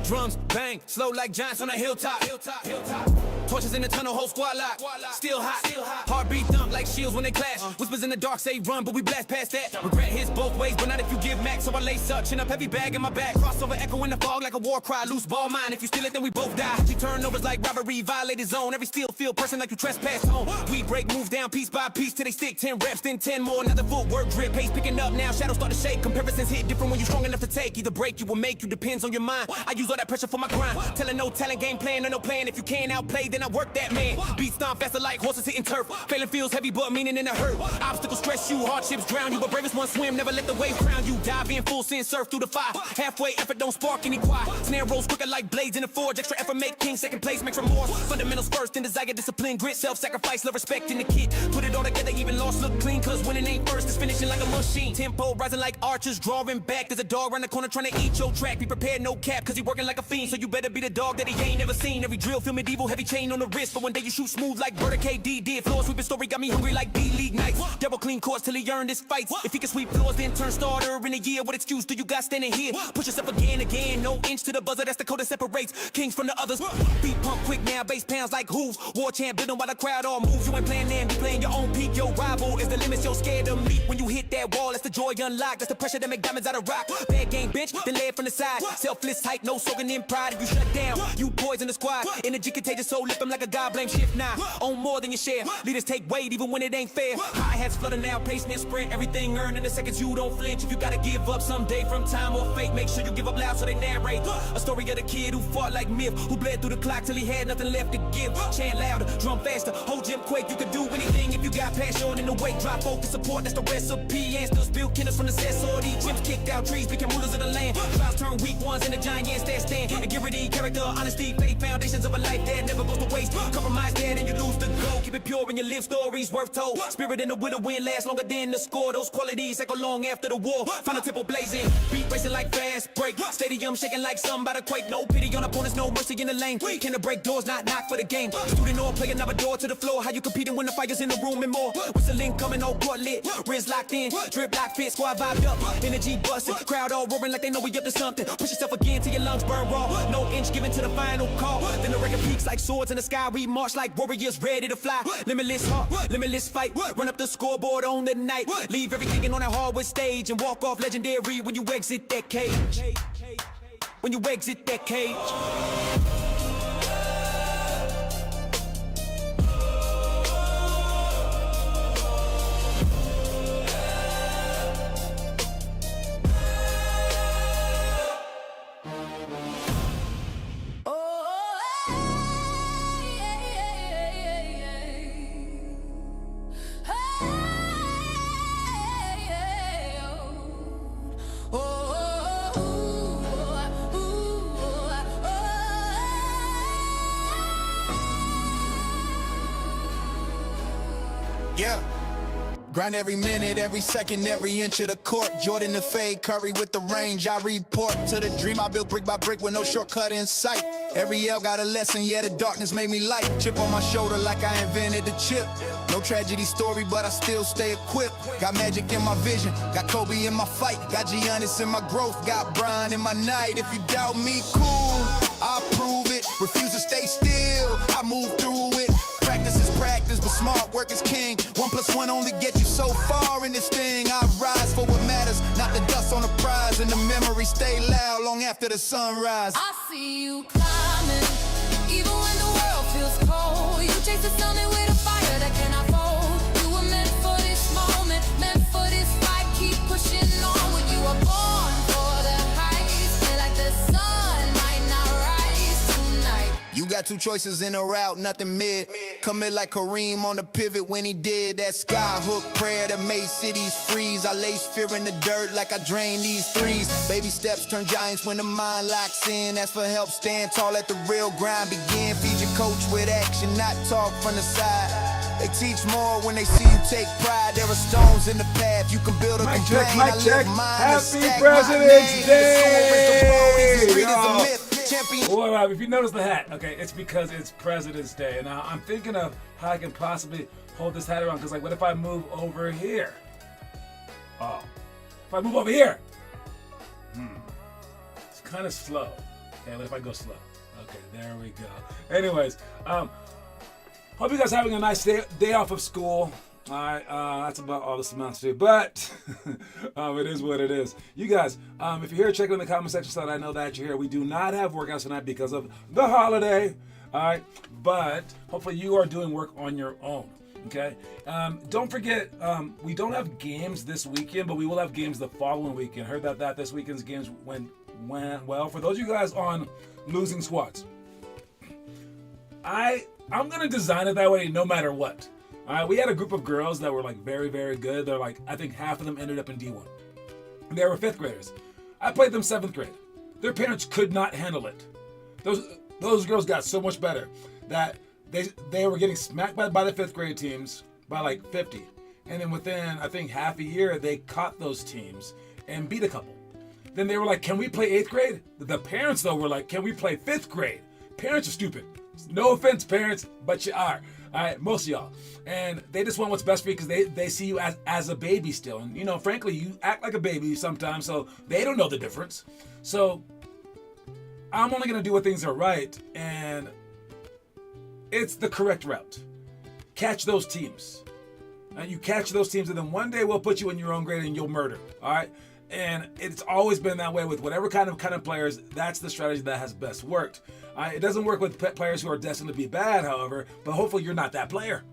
Drums bang, slow like giants on a hilltop. Torches in the tunnel, whole squad lock. Still hot. Heartbeat thump like shields when they clash. Whispers in the dark say run, but we blast past that. Regret hits both ways, but not if you give max. So I lace up, chin up, heavy bag in my back. Crossover echo in the fog like a war cry. Loose ball mine, if you steal it, then we both die. She turnovers like robbery, violated zone. Every steel field person like you trespass home. We break, move down piece by piece till they stick. 10 reps, then 10 more. Another footwork drip, pace picking up now. Shadows start to shake. Comparisons hit different when you're strong enough to take. Either break you or make you, depends on your mind. I use all that pressure for my grind. Telling no talent, game plan or no plan. If you can't outplay, then I work that man. Beat stomp faster like horses hitting turf. Failing feels heavy, but meaning in a hurt. Obstacles stress you, hardships drown you. But bravest one swim, never let the waves drown you. Dive in full sin, surf through the fire. Halfway effort don't spark any quiet. Snare rolls quicker like blades in a forge. Extra effort make king, second place makes remorse. Fundamentals first, then desire, discipline, grit, self-sacrifice, love, respect in the kit. Put it all together, even lost look clean. Cause winning ain't first, it's finishing like a machine. Tempo rising like archers, drawing back. There's a dog around the corner trying to eat your track. Be prepared, no cap, cause he working like a fiend. So you better be the dog that he ain't never seen. Every drill feel medieval, heavy chain on the wrist. But one day you shoot smooth like Berta KD did. Floor sweeping story got me hungry like D-League nights. Double clean course till he earned his fights. If he can sweep floors, then turn starter in a year. What excuse do you got standing here? Push yourself again. No inch to the buzzer, that's the code that separates kings from the others. Beat pump quick now, bass pounds like hooves. War champ building while the crowd all moves. You ain't playing them, you playing your own peak. Your rival is the limits you're scared to meet. When you hit that wall, that's the joy unlocked. That's the pressure that make diamonds out of rock. Bad game bench, then lay it from the side. Selfless hype, no soaking in pride. If you shut down, you poison the squad. Energy contagious, so lift them like a god. Blame shift now. Own more than your share. Leaders take weight even when it ain't fair. Hi-hats flutter now, pacement sprint. Everything earned in the seconds you don't flinch. If you gotta give up someday from time or fate, make sure you give up loud so they narrate. A story of the kid who fought like myth, who bled through the clock till he had nothing left to give. Chant louder, drum faster, whole gym quake. You can do anything if you got passion in the weight. Drop focus, support, that's the recipe. Answers build killers from the cess. All these gyms kicked out trees, became rulers of the land. Trials turn weak ones into giants that stand. Integrity, character, honesty, faith, foundations of a life that never goes to waste. Compromise that and you lose the goal. Keep it pure and you live stories worth told. Spirit in the widow win lasts longer than the score. Those qualities echo long after the war. Final tempo blazing, beat racing like fast break. Stadium shaking like somebody quake. No pity on opponents, no mercy in the lane. Can the break doors, not knock for the game. Student or play another door to the floor. How you competing when the fire's in the room and more? Whistling coming, all court lit. Wrist locked in, drip lock fit, squad vibed up. Energy busting, crowd all roaring like they know we up to something. Push yourself again till your lungs burn raw. No inch given to the final call. Then the record peaks like swords in the sky. We march like warriors ready to fly. Limitless heart, limitless fight. Run up the scoreboard on the night. Leave everything on that hardwood stage and walk off legendary when you exit that cage. When you exit that cage. Yeah. Grind every minute, every second, every inch of the court. Jordan the fade, Curry with the range. I report to the dream I built brick by brick with no shortcut in sight. Every L got a lesson, yeah, the darkness made me light. Chip on my shoulder like I invented the chip. No tragedy story, but I still stay equipped. Got magic in my vision, got Kobe in my fight. Got Giannis in my growth, got Brian in my night. If you doubt me, cool, I'll prove it. Refuse to stay still, I move through it. Practice is practice, but smart work is king. 1 + 1 only get you so far in this thing. I rise for what matters, not the dust on the prize. And the memories stay loud long after the sunrise. I see you climbing, even when the world feels cold. You chase the sun with a fire that cannot fold. You were meant for this moment, meant for this fight. Keep pushing on when you were born for the heights. Feel like the sun might not rise tonight. You got two choices in a route, nothing mid. Commit like Kareem on the pivot when he did that skyhook prayer that made cities freeze. I lace fear in the dirt like I drain these threes. Baby steps turn giants when the mind locks in. Ask for help, stand tall, let the real grind begin. Feed your coach with action, not talk from the side. They teach more when they see you take pride. There are stones in the path, you can build a Mic complaint. check, mic I live check. mine, Happy stack President's my name. Day! The soul is the road, is the street is Y'all. a myth. Champion. Well, all right, if you notice the hat, okay, it's because it's President's Day. Now, I'm thinking of how I can possibly hold this hat around, because, like, what if I move over here? Oh. If I move over here? It's kind of slow. Okay, what if I go slow? Okay, there we go. Anyways, hope you guys are having a nice day off of school. All right, that's about all this amounts to, but it is what it is. You guys, if you're here, check it in the comment section so that I know that you're here. We do not have workouts tonight because of the holiday, all right, but hopefully you are doing work on your own, okay? Don't forget, we don't have games this weekend, but we will have games the following weekend. Heard that this weekend's games went well. For those of you guys on losing squads, I'm going to design it that way no matter what. We had a group of girls that were like very, very good. They're like, I think half of them ended up in D1. They were 5th graders. I played them 7th grade. Their parents could not handle it. Those girls got so much better that they were getting smacked by the 5th grade teams by like 50. And then within, I think, half a year, they caught those teams and beat a couple. Then they were like, can we play 8th grade? The parents, though, were like, can we play 5th grade? Parents are stupid. No offense, parents, but you are. All right, most of y'all. And they just want what's best for you because they see you as a baby still. And, you know, frankly, you act like a baby sometimes, so they don't know the difference. So I'm only going to do what things are right, and it's the correct route. Catch those teams. And you catch those teams, and then one day we'll put you in your own grade and you'll murder. All right? And it's always been that way with whatever kind of players. That's the strategy that has best worked. It doesn't work with players who are destined to be bad, however, but hopefully you're not that player.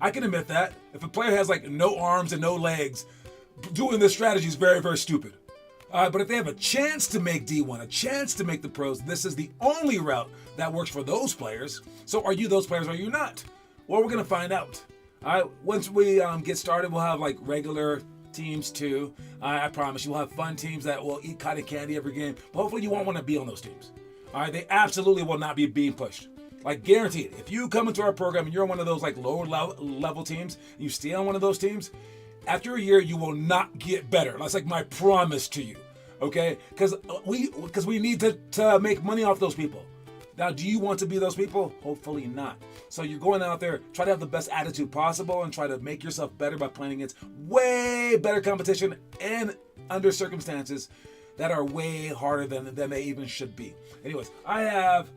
I can admit that. If a player has like no arms and no legs, doing this strategy is very, very stupid. But if they have a chance to make D1, a chance to make the pros, this is the only route that works for those players. So are you those players or are you not? Well, we're going to find out. Once we get started, we'll have like regular teams too. I promise you, we'll have fun teams that will eat cotton candy every game. But hopefully you won't want to be on those teams. All right, they absolutely will not be being pushed. Like guaranteed. If you come into our program and you're on one of those like lower level teams, and you stay on one of those teams, after a year you will not get better. That's like my promise to you. Okay? Because we need to make money off those people. Now, do you want to be those people? Hopefully not. So you're going out there, try to have the best attitude possible and try to make yourself better by playing against way better competition and under circumstances that are way harder than they even should be. Anyways, I have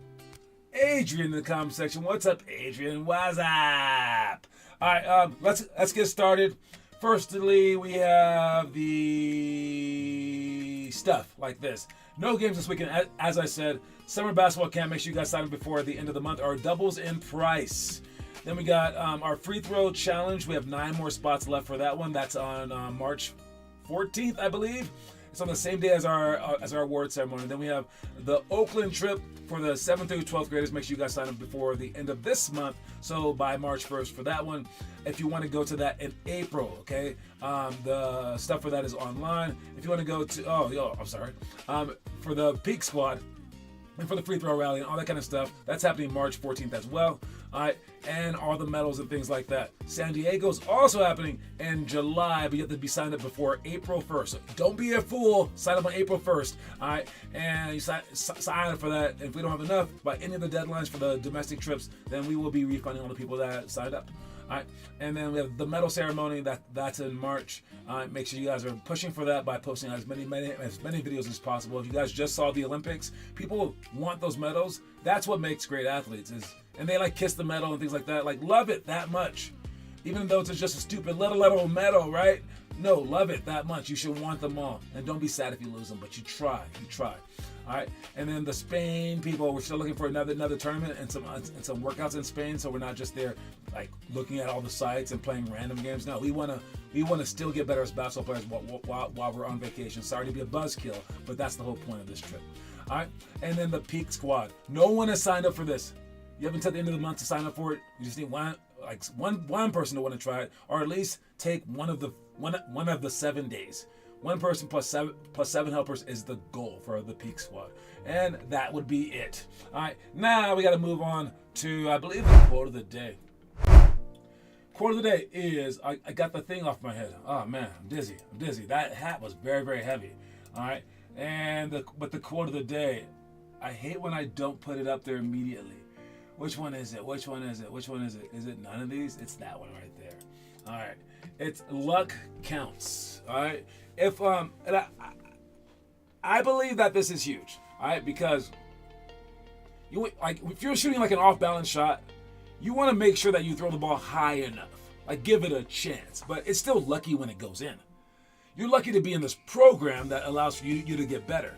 Adrian in the comment section. What's up, Adrian? What's up? All right, let's get started. Firstly, we have the stuff like this. No games this weekend. As I said, summer basketball camp. Make sure you guys sign up before the end of the month. Our doubles in price. Then we got our free throw challenge. We have 9 more spots left for that one. That's on March 14th, I believe. It's on the same day as our award ceremony. Then we have the Oakland trip for the 7th through 12th graders. Make sure you guys sign up before the end of this month. So by March 1st for that one. If you want to go to that in April, okay? The stuff for that is online. If you want to go to, for the Peak Squad and for the free throw rally and all that kind of stuff, that's happening March 14th as well. All right, and all the medals and things like that. San Diego's also happening in July, but you have to be signed up before April 1st. So don't be a fool. Sign up on April 1st. All right, and you sign up for that. If we don't have enough by any of the deadlines for the domestic trips, then we will be refunding all the people that signed up. All right, and then we have the medal ceremony that's in March. Make sure you guys are pushing for that by posting as many videos as possible. If you guys just saw the Olympics, people want those medals. That's what makes great athletes and they like kiss the medal and things like that. Like love it that much, even though it's just a stupid little medal, right? No, love it that much. You should want them all, and don't be sad if you lose them. But you try. All right, and then the Spain people, we're still looking for another tournament and some workouts in Spain. So we're not just there like looking at all the sites and playing random games. No, we wanna still get better as basketball players while we're on vacation. Sorry to be a buzzkill, but that's the whole point of this trip. All right, and then the Peak Squad. No one has signed up for this. You haven't until the end of the month to sign up for it. You just need one person to want to try it, or at least take one of the 7 days. One person plus seven helpers is the goal for the Peak Squad. And that would be it. All right, now we got to move on to, I believe, the quote of the day. Quote of the day is, I got the thing off my head. Oh, man, I'm dizzy. That hat was very, very heavy. All right, but the quote of the day, I hate when I don't put it up there immediately. Which one is it? Is it none of these? It's that one right there. All right, it's luck counts. All right. If I believe that this is huge, all right, because Like if you're shooting like an off-balance shot, you want to make sure that you throw the ball high enough. Like give it a chance, but it's still lucky when it goes in. You're lucky to be in this program that allows for you to get better.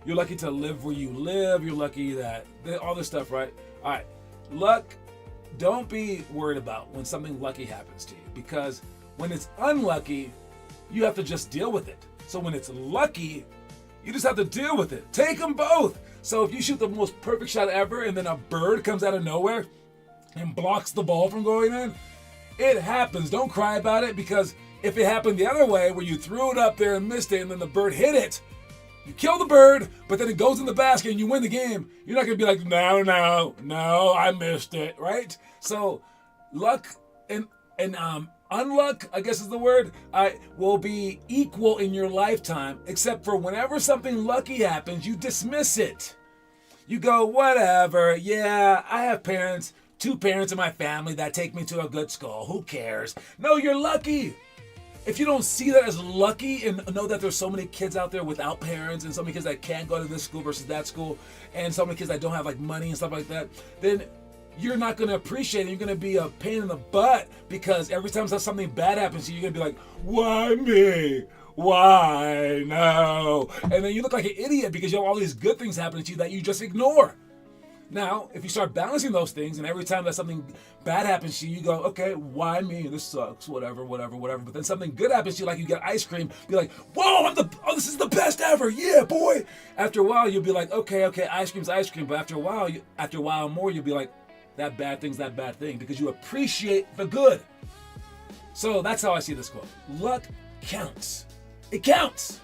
You're lucky to live where you live. You're lucky that all this stuff, right? All right, luck. Don't be worried about when something lucky happens to you, because when it's unlucky, you have to just deal with it. So when it's lucky, you just have to deal with it. Take them both. So if you shoot the most perfect shot ever and then a bird comes out of nowhere and blocks the ball from going in, it happens. Don't cry about it, because if it happened the other way where you threw it up there and missed it and then the bird hit it, you kill the bird, but then it goes in the basket and you win the game, you're not going to be like, no, I missed it, right? So luck and unluck, I guess is the word, will be equal in your lifetime, except for whenever something lucky happens, you dismiss it. You go, whatever, yeah, I have parents, 2 parents in my family that take me to a good school. Who cares? No, you're lucky. If you don't see that as lucky and know that there's so many kids out there without parents and so many kids that can't go to this school versus that school and so many kids that don't have like money and stuff like that, then you're not going to appreciate it. You're going to be a pain in the butt, because every time something bad happens to you, you're going to be like, why me? Why? No. And then you look like an idiot because you have all these good things happening to you that you just ignore. Now, if you start balancing those things, and every time that something bad happens to you, you go, okay, why me? This sucks, whatever. But then something good happens to you, like you get ice cream, be like, whoa, this is the best ever, yeah, boy. After a while, you'll be like, okay, ice cream's ice cream. But after a while more, you'll be like, that bad thing's that bad thing, because you appreciate the good. So that's how I see this quote. Luck counts. It counts.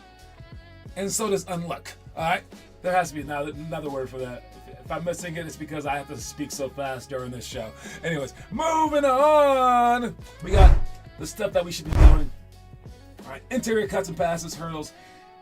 And so does unluck. All right? There has to be another word for that. If I'm missing it, it's because I have to speak so fast during this show. Anyways, moving on. We got the stuff that we should be doing. All right, interior cuts and passes, hurdles,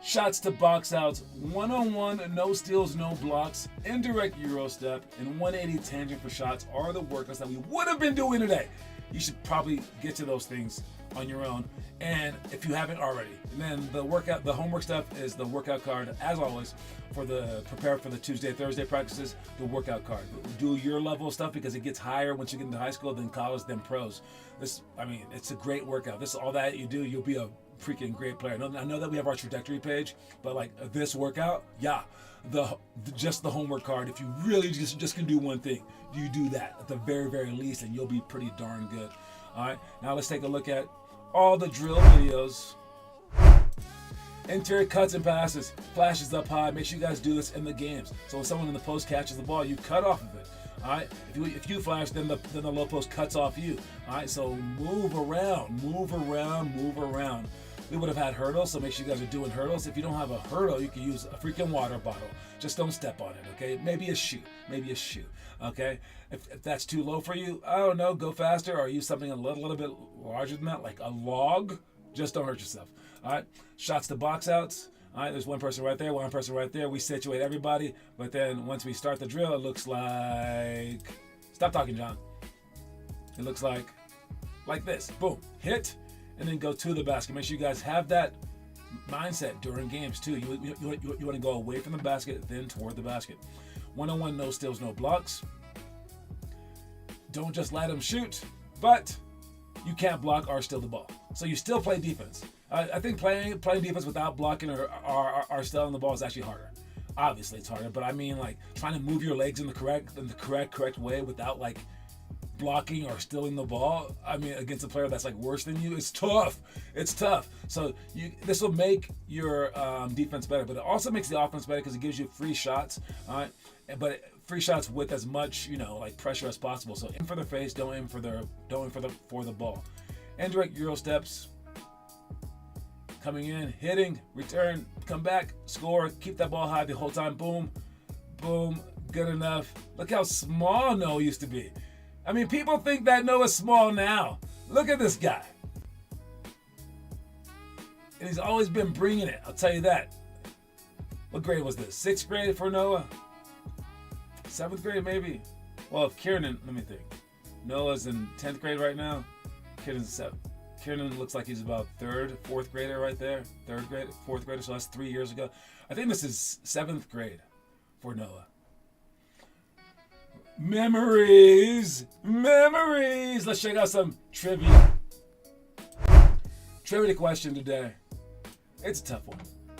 shots to box outs, one-on-one, no steals, no blocks, indirect Euro step, and 180 tangent for shots are the workouts that we would have been doing today. You should probably get to those things on your own, and if you haven't already. And then the homework stuff is the workout card, as always, for the prepare for the Tuesday, Thursday practices, the workout card. Do your level of stuff, because it gets higher once you get into high school, then college, then pros. It's a great workout. This is all that you do, you'll be a freaking great player. I know that we have our trajectory page, but like this workout, yeah, just the homework card. If you really just can do one thing, you do that at the very, very least, and you'll be pretty darn good. All right, now let's take a look at all the drill videos. Interior cuts and passes, flashes up high. Make sure you guys do this in the games. So when someone in the post catches the ball, you cut off of it. All right. If you flash, then the low post cuts off you. All right. So move around. We would have had hurdles, so make sure you guys are doing hurdles. If you don't have a hurdle, you can use a freaking water bottle. Just don't step on it, okay? Maybe a shoe, okay? If that's too low for you, I don't know, go faster or use something a little bit larger than that, like a log. Just don't hurt yourself, all right? Shots to box outs. All right, there's one person right there. We situate everybody, but then once we start the drill, it looks like... Stop talking, John. It looks like this. Boom, hit, and then go to the basket. Make sure you guys have that mindset during games too. You want to go away from the basket, then toward the basket. One-on-one, no steals, no blocks. Don't just let them shoot, but you can't block or steal the ball. So you still play defense. I think playing defense without blocking or stealing the ball is actually harder. Obviously, it's harder, but I mean, like, trying to move your legs in the correct way without like blocking or stealing the ball, I mean, against a player that's like worse than you, it's tough. So this will make your defense better, but it also makes the offense better because it gives you free shots. All right, but free shots with as much like pressure as possible. So aim for the face, don't aim for the ball. Indirect Euro steps. Coming in, hitting, return, come back, score, keep that ball high the whole time. Boom, boom, good enough. Look how small Noah used to be. I mean, people think that Noah's small now. Look at this guy. And he's always been bringing it, I'll tell you that. What grade was this? 6th grade for Noah? 7th grade, maybe? Well, if Kieran, let me think. Noah's in 10th grade right now. Kieran's 7th. Kieran looks like he's about 3rd, 4th grader right there. 3rd grade, 4th grader, so that's 3 years ago. I think this is 7th grade for Noah. Memories. Let's check out some trivia. Trivia question today. It's a tough one.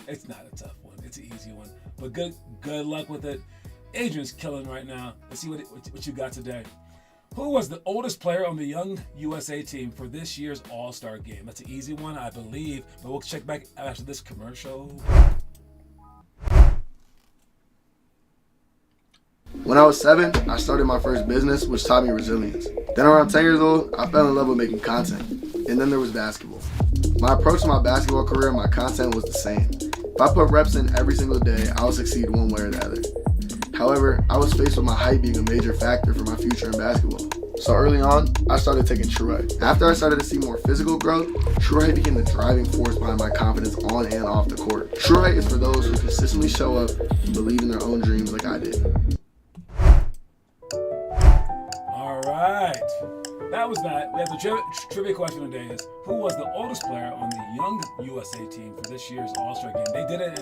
It's not a tough one. It's an easy one. But good luck with it. Adrian's killing right now. Let's see what you got today. Who was the oldest player on the Young USA team for this year's All-Star game? That's an easy one, I believe. But we'll check back after this commercial. When I was 7, I started my first business, which taught me resilience. Then around 10 years old, I fell in love with making content. And then there was basketball. My approach to my basketball career and my content was the same. If I put reps in every single day, I would succeed one way or the other. However, I was faced with my height being a major factor for my future in basketball. So early on, I started taking True Height. After I started to see more physical growth, True Height became the driving force behind my confidence on and off the court. True Height is for those who consistently show up and believe in their own dreams like I did. All right. That was that. We have the trivia question today is, who was the oldest player on the Young USA team for this year's All-Star game? They did it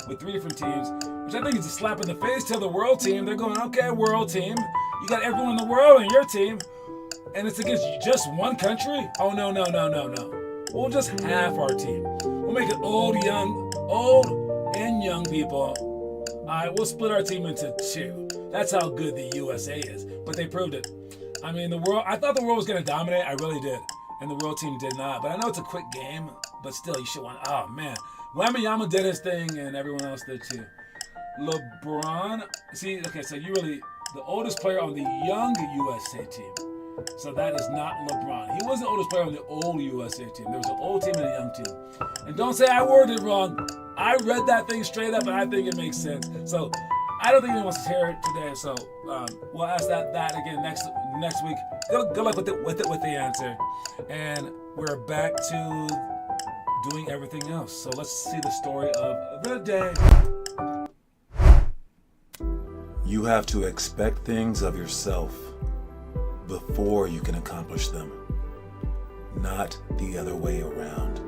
with 3 different teams, which I think is a slap in the face to the world team. They're going, okay, world team. You got everyone in the world in your team, and it's against just one country? Oh, no. We'll just half our team. We'll make it old and young people. All right, we'll split our team into 2. That's how good the USA is. But they proved it. I mean, I thought the world was going to dominate. I really did. And the world team did not. But I know it's a quick game, but still, you should want, oh, man. Wembanyama did his thing, and everyone else did too. LeBron, see, okay, so the oldest player on the Young USA team. So that is not LeBron. He was the oldest player on the old USA team. There was an old team and a young team. And don't say I worded it wrong. I read that thing straight up, and I think it makes sense. So I don't think anyone wants to hear it today. So we'll ask that again next week. Good luck with the answer. And we're back to doing everything else. So let's see the story of the day. You have to expect things of yourself before you can accomplish them, not the other way around.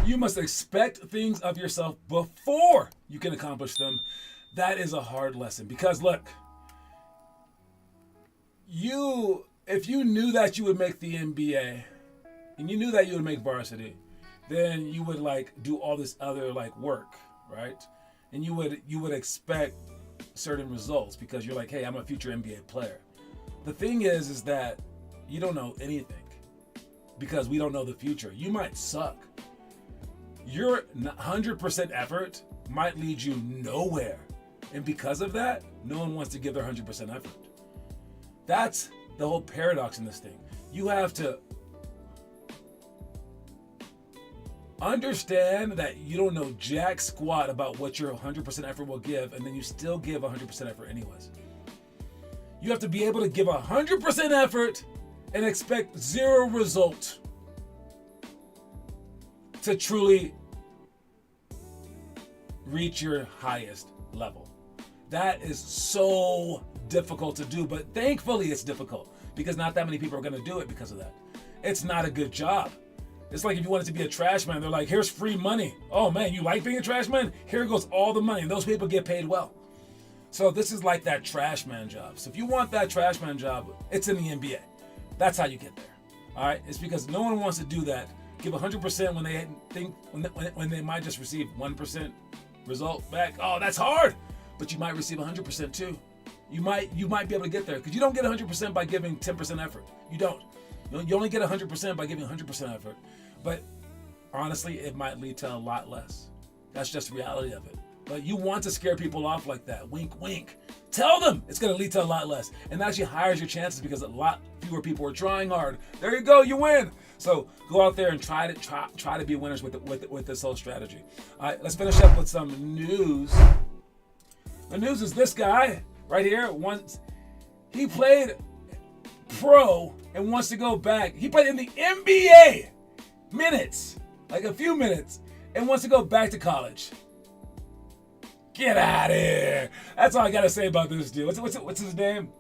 You must expect things of yourself before you can accomplish them. That is a hard lesson because look, if you knew that you would make the NBA and you knew that you would make varsity, then you would do all this other work, right? And you would expect certain results because you're like, hey, I'm a future NBA player. The thing is that you don't know anything because we don't know the future. You might suck. Your 100% effort might lead you nowhere. And because of that, no one wants to give their 100% effort. That's the whole paradox in this thing. You have to understand that you don't know jack squat about what your 100% effort will give, and then you still give 100% effort anyways. You have to be able to give 100% effort and expect 0 result to truly reach your highest level. That is so difficult to do, but thankfully it's difficult because not that many people are going to do it because of that. It's not a good job. It's like if you wanted to be a trash man, they're like, here's free money. Oh man, you like being a trash man? Here goes all the money. And those people get paid well. So this is like that trash man job. So if you want that trash man job, it's in the NBA. That's how you get there. All right? It's because no one wants to do that. Give 100% when they think when they might just receive 1% result back. Oh, that's hard. But you might receive 100% too. You might be able to get there because you don't get 100% by giving 10% effort. You don't. You only get 100% by giving 100% effort. But honestly, it might lead to a lot less. That's just the reality of it. But you want to scare people off like that. Wink, wink. Tell them it's going to lead to a lot less. And that actually higher your chances because a lot fewer people are trying hard. There you go. You win. So go out there and try to be winners with this whole strategy. All right, let's finish up with some news. The news is this guy right here. He played pro and wants to go back. He played in the NBA minutes, like a few minutes, and wants to go back to college. Get out of here. That's all I got to say about this dude. What's his name?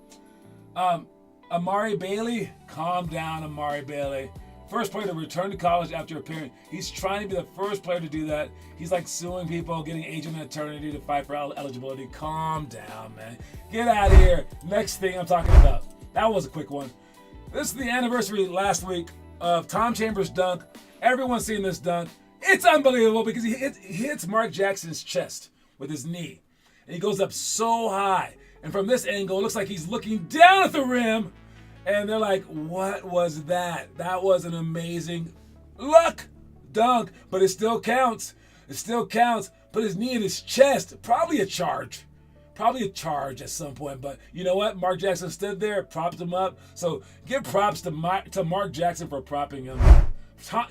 Amari Bailey. Calm down, Amari Bailey. First player to return to college after appearing. He's trying to be the first player to do that. He's like suing people, getting agent and attorney to fight for eligibility. Calm down, man. Get out of here. Next thing I'm talking about. That was a quick one. This is the anniversary last week of Tom Chambers' dunk. Everyone's seen this dunk. It's unbelievable because he hits Mark Jackson's chest with his knee. And he goes up so high. And from this angle, it looks like he's looking down at the rim. And they're like, what was that? That was an amazing luck dunk, but it still counts. It still counts. Put his knee in his chest. Probably a charge. Probably a charge at some point. But you know what? Mark Jackson stood there, propped him up. So give props to Mark Jackson for propping him up.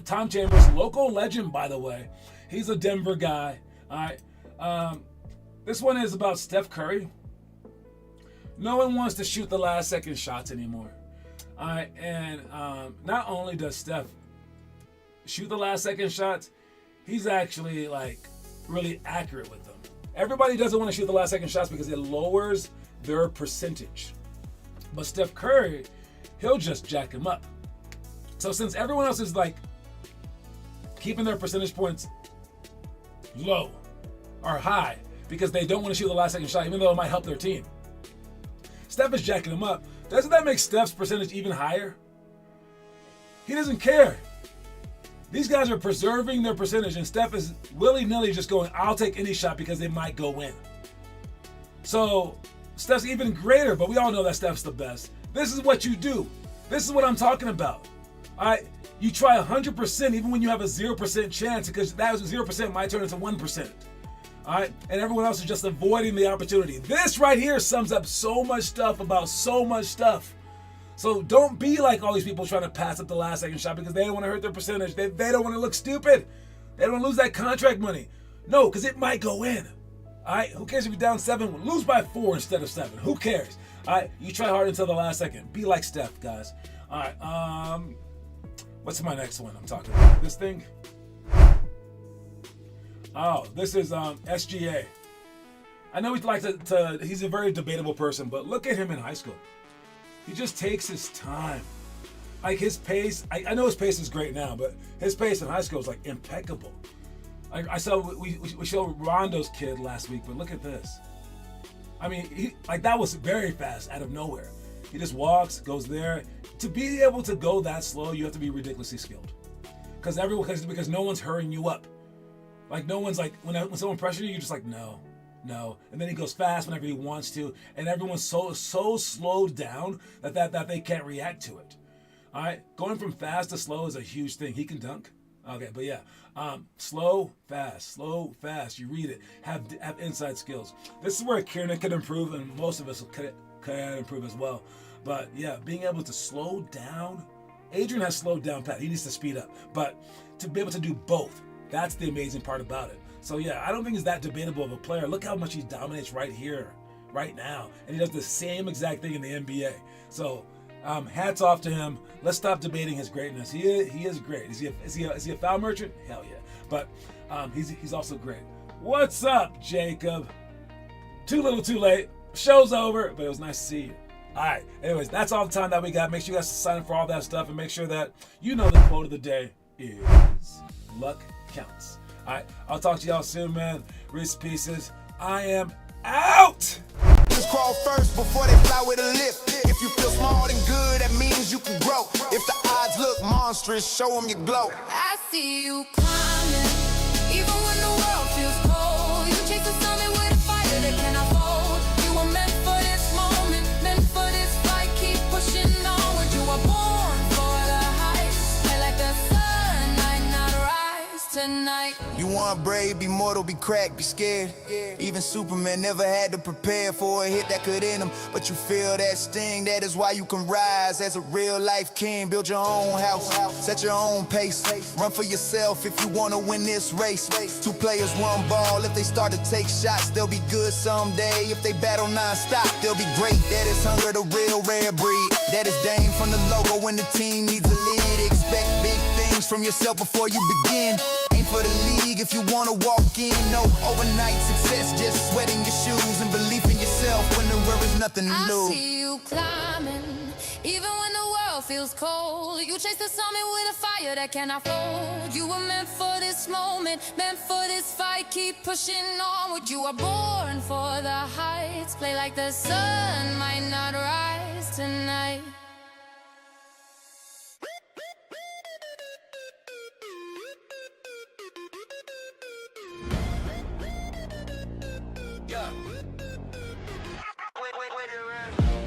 Tom Chambers, local legend, by the way. He's a Denver guy. All right. This one is about Steph Curry. No one wants to shoot the last second shots anymore. All right, and not only does Steph shoot the last second shots, he's actually like really accurate with them. Everybody doesn't want to shoot the last second shots because it lowers their percentage. But Steph Curry, he'll just jack him up. So since everyone else is like keeping their percentage points low or high because they don't want to shoot the last second shot, even though it might help their team, Steph is jacking him up. Doesn't that make Steph's percentage even higher? He doesn't care. These guys are preserving their percentage, and Steph is willy-nilly just going, I'll take any shot because they might go in. So Steph's even greater, but we all know that Steph's the best. This is what you do. This is what I'm talking about. All right? You try 100% even when you have a 0% chance, because that 0% might turn into 1%. All right, and everyone else is just avoiding the opportunity. This right here sums up so much stuff about so much stuff. So don't be like all these people trying to pass up the last second shot because they don't want to hurt their percentage. They don't want to look stupid. They don't want to lose that contract money. No, because it might go in. All right, who cares if you're down 7? Lose by 4 instead of 7. Who cares? All right, you try hard until the last second. Be like Steph, guys. All right, what's my next one I'm talking about? This thing? Oh, this is SGA. I know he'd like to he's a very debatable person, but look at him in high school. He just takes his time. Like his pace, I know his pace is great now, but his pace in high school is like impeccable. I saw we showed Rondo's kid last week, but look at this. I mean, that was very fast out of nowhere. He just walks, goes there. To be able to go that slow, you have to be ridiculously skilled. Because no one's hurrying you up. Like no one's like when someone pressures you, you're just like no, and then he goes fast whenever he wants to, and everyone's so slowed down that they can't react to it. All right, going from fast to slow is a huge thing. He can dunk. Okay, but yeah, slow, fast. You read it. Have inside skills. This is where Kieran could improve, and most of us could improve as well. But yeah, being able to slow down. Adrian has slowed down Pat. He needs to speed up, but to be able to do both. That's the amazing part about it. So yeah, I don't think he's that debatable of a player. Look how much he dominates right here, right now. And he does the same exact thing in the NBA. So hats off to him. Let's stop debating his greatness. He is great. Is he a foul merchant? Hell yeah. But he's also great. What's up, Jacob? Too little, too late. Show's over, but it was nice to see you. All right. Anyways, that's all the time that we got. Make sure you guys sign up for all that stuff and make sure that you know the quote of the day is luck counts. All right, I'll talk to y'all soon, man. Reese Pieces. I am out. Just crawl first before they fly with a lift. If you feel smart and good, that means you can grow. If the odds look monstrous, show them your glow. I see you climbing, even when the world feels cold. You chase the summit with a fire that cannot fold. You were meant for this moment, meant for this fight. Keep pushing onward. You were born for the heights, and like the sun might not rise tonight. You want brave, be mortal, be cracked, be scared. Even Superman never had to prepare for a hit that could end him. But you feel that sting, that is why you can rise as a real life king. Build your own house, set your own pace. Run for yourself if you want to win this race. 2 players, 1 ball. If they start to take shots, they'll be good someday. If they battle non-stop, they'll be great. That is hunger, the real rare breed. That is Dame from the logo when the team needs a lead. Expect big things from yourself before you begin. Aim for the league if you want to walk in. No overnight success, just sweating your shoes and belief in yourself when there is nothing. nothing I new. see you climbing, even when the world feels cold. You chase the summit with a fire that cannot fold. You were meant for this moment, meant for this fight. Keep pushing onward. You are born for the heights. Play like the sun might not rise tonight.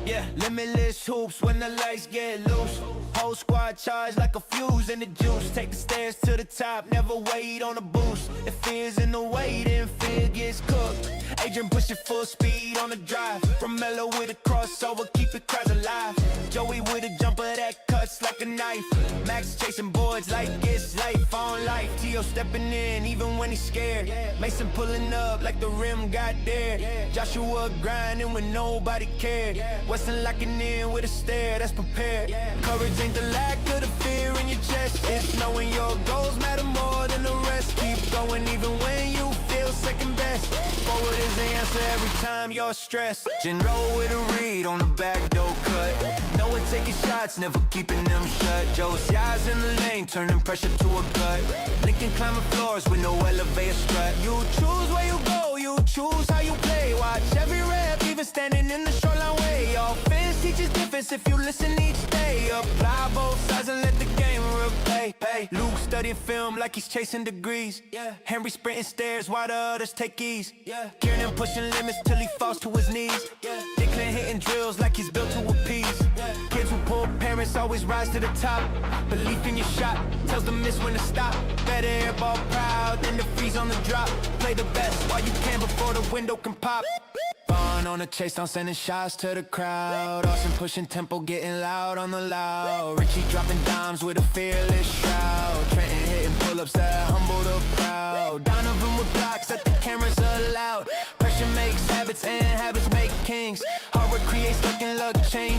Yeah, limitless hoops when the lights get loose. Whole squad charged like a fuse in the juice. Take the stairs to the top, never wait on a boost. If fear's in the way, then fear gets cooked. Adrian pushing full speed on the drive. Romello with a crossover, keep it crowds alive. Joey with a jumper that cuts like a knife. Max chasing boards like it's life on life. T.O. stepping in even when he's scared. Mason pulling up like the rim got there. Joshua grinding when nobody cared. Weston locking in with a stare that's prepared. Courage ain't the lack of the fear in your chest. It's knowing your goals matter more than the rest. Keep going even when you feel second best. Forward is the answer every time you're stressed. Roll with a read on the back door cut. Know it taking shots, never keeping them shut. Joe's eyes in the lane, turning pressure to a cut. Lincoln climbing floors with no elevator strut. You choose where you go, you choose how you play. Watch every rep, even standing in the shoreline way. Offense teaches difference if you listen each day. Apply both sides and let the game replay. Luke studying film like he's chasing degrees. Henry sprinting stairs while the others take ease. Kieran pushing limits till he falls to his knees. Declan hitting drills like he's built to appease. Kids who pull parents always rise to the top. Belief in your shot tells them miss when to stop. Better air ball proud than to freeze on the drop. Play the best while you can before the window can pop. Bond on the chase, I'm sending shots to the crowd. Austin pushing tempo, getting loud on the loud. Richie dropping dimes with a fearless shroud. Trenton hitting pull-ups that humble the crowd. Donovan with blocks that the cameras allowed. Pressure makes habits and habits make kings. Hard work creates luck and luck change.